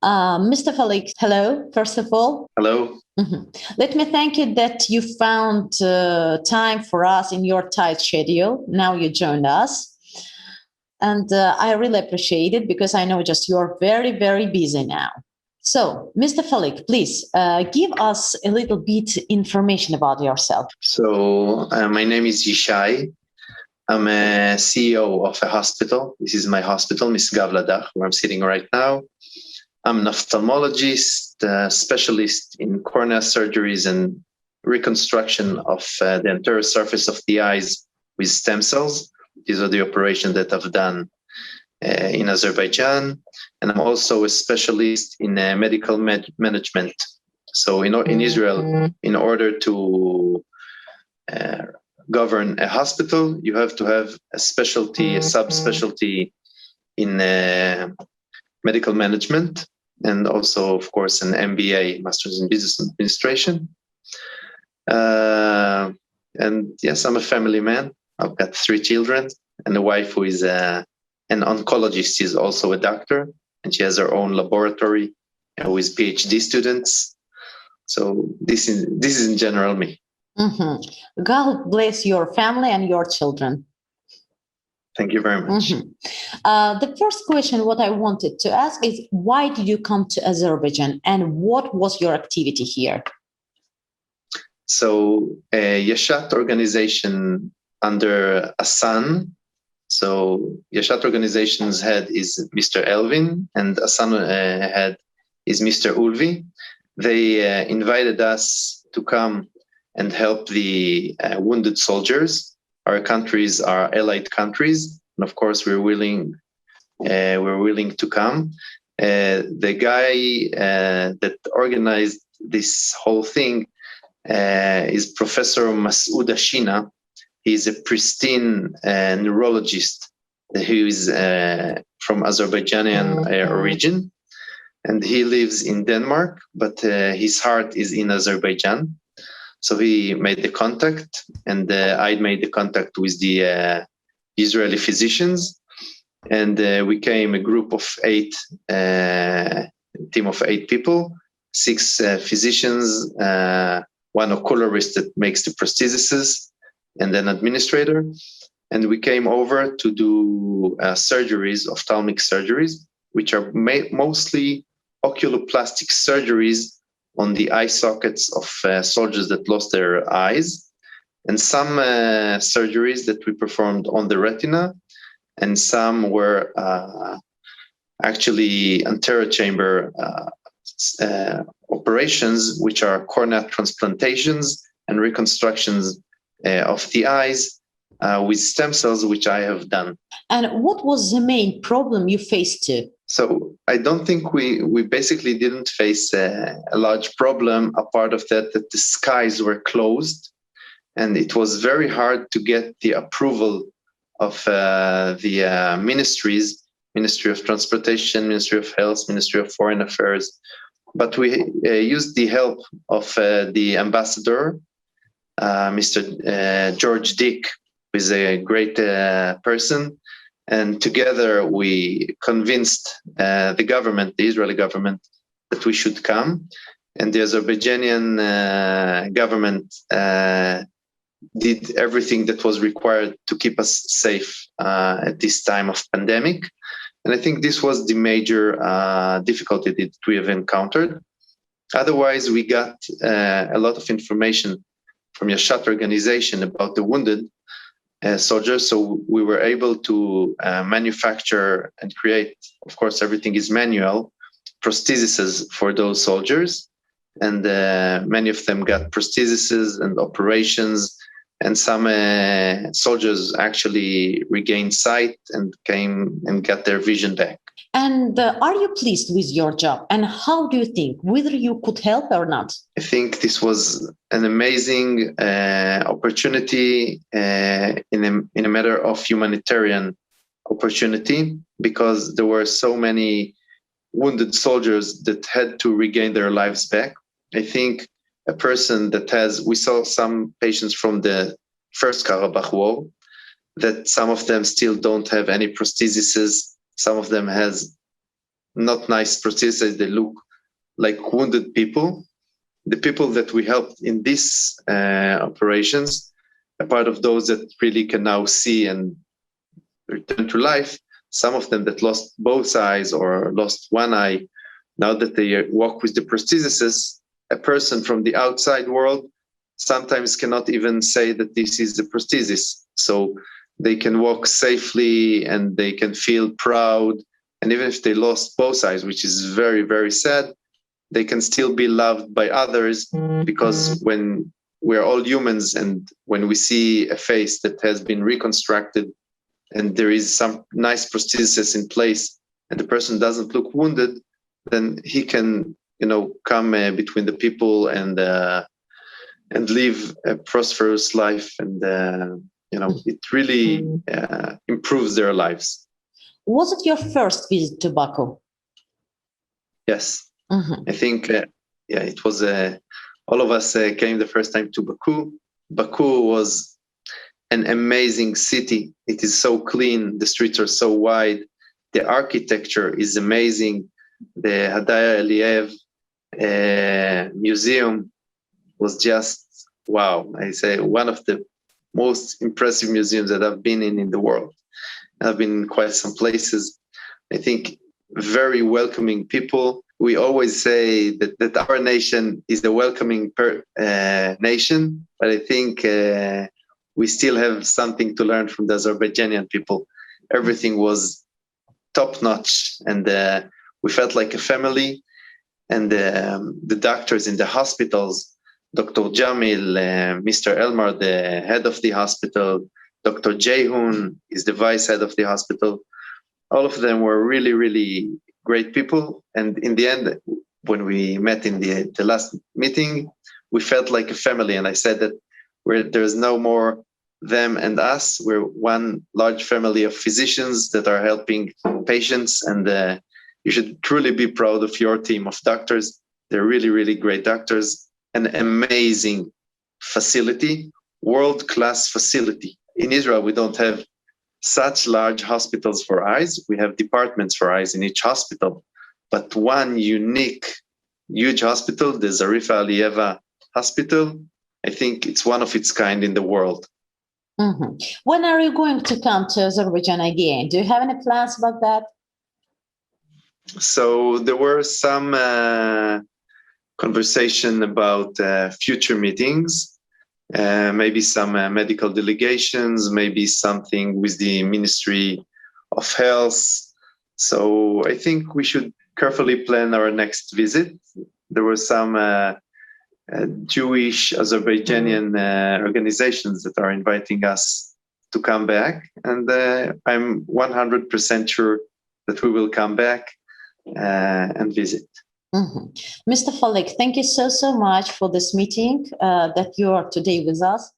Mr. Falik, hello, first of all. Hello. Let me thank you that you found time for us in your tight schedule. Now you joined us. And I really appreciate it because I know just you're very, very busy now. So, Mr. Falik, please give us a little bit information about yourself. So, my name is Ишай. I'm a CEO of a hospital. This is my hospital, Glava, where I'm sitting right now. I'm an ophthalmologist, specialist in cornea surgeries and reconstruction of the anterior surface of the eyes with stem cells. These are the operations that I've done in Azerbaijan. And I'm also a specialist in medical management. So in Israel, in order to govern a hospital, you have to have a specialty, a subspecialty in medical management, and also, of course, an MBA, Master's in Business Administration. And yes, I'm a family man. I've got 3 children and a wife who is an oncologist. She's also a doctor, and she has her own laboratory with PhD students. So this is in general me. God bless your family and your children. Thank you very much. The first question what I wanted to ask is, why did you come to Azerbaijan and what was your activity here? So Yeshat organization under Hassan. So Yeshat organization's head is Mr. Elvin and Hassan head is Mr. Ulvi. They invited us to come and help the wounded soldiers. Our countries are allied countries, and of course we're willing to come. The guy that organized this whole thing is Professor Masoud Ashina. He's a pristine neurologist who is from Azerbaijani origin, and he lives in Denmark, but his heart is in Azerbaijan. So he made the contact, and I made the contact with the Israeli physicians, and we came a group of 8, team of 8 people, 6 physicians, 1 ocularist that makes the prostheses, and an administrator. And we came over to do surgeries, ophthalmic surgeries, which are mostly oculoplastic surgeries on the eye sockets of soldiers that lost their eyes, and some surgeries that we performed on the retina, and some were actually anterior chamber operations, which are cornea transplantations and reconstructions of the eyes with stem cells, which I have done. And what was the main problem you faced? So I don't think we basically didn't face a large problem. A part of that the skies were closed, and it was very hard to get the approval of the ministries, Ministry of Transportation, Ministry of Health, Ministry of Foreign Affairs. But we used the help of the ambassador, Mr. George Dick, who is a great person. And together we convinced the government, the Israeli government, that we should come. And the Azerbaijani government did everything that was required to keep us safe at this time of pandemic. And I think this was the major difficulty that we have encountered. Otherwise, we got a lot of information from Yeshat organization about the wounded soldiers. So we were able to manufacture and create, of course, everything is manual, prostheses for those soldiers. And many of them got prostheses and operations. And some soldiers actually regained sight and came and got their vision back. And are you pleased with your job? And how do you think whether you could help or not? I think this was an amazing opportunity in a matter of humanitarian opportunity, because there were so many wounded soldiers that had to regain their lives back. I think a person that we saw some patients from the first Karabakh war, that some of them still don't have any prostheses. Some of them has not nice prostheses. They look like wounded people. The people that we helped in these operations, a part of those that really can now see and return to life, some of them that lost both eyes or lost one eye, now that they walk with the prosthesis, a person from the outside world sometimes cannot even say that this is the prosthesis. So they can walk safely and they can feel proud. And even if they lost both eyes, which is very, very sad, they can still be loved by others, because when we're all humans and when we see a face that has been reconstructed and there is some nice prosthesis in place and the person doesn't look wounded, then he can, come between the people and live a prosperous life. And, it really improves their lives. Was it your first visit to Baku? Yes. Mm-hmm. I think, it was, all of us came the first time to Baku. Baku was an amazing city. It is so clean. The streets are so wide. The architecture is amazing. The Hadaya Aliyev museum was just, wow. I say one of the most impressive museums that I've been in the world. I've been in quite some places. I think very welcoming people. We always say that our nation is a welcoming nation, but I think we still have something to learn from the Azerbaijani people. Everything was top-notch, and we felt like a family. And the doctors in the hospitals, Dr. Jamil, Mr. Elmar, the head of the hospital, Dr. Jehun is the vice head of the hospital. All of them were really, really great people. And in the end, when we met in the last meeting, we felt like a family. And I said that there's no more them and us. We're one large family of physicians that are helping patients. And you should truly be proud of your team of doctors. They're really, really great doctors. An amazing facility, world-class facility. In Israel, we don't have such large hospitals for eyes. We have departments for eyes in each hospital, but one unique, huge hospital, the Zarifa Aliyeva Hospital, I think it's one of its kind in the world. Mm-hmm. When are you going to come to Azerbaijan again? Do you have any plans about that? So there were some conversation about future meetings. Maybe some medical delegations, maybe something with the Ministry of Health. So I think we should carefully plan our next visit. There were some Jewish Azerbaijani organizations that are inviting us to come back. And I'm 100% sure that we will come back and visit. Mm-hmm. Mr. Falik, thank you so much for this meeting that you are today with us.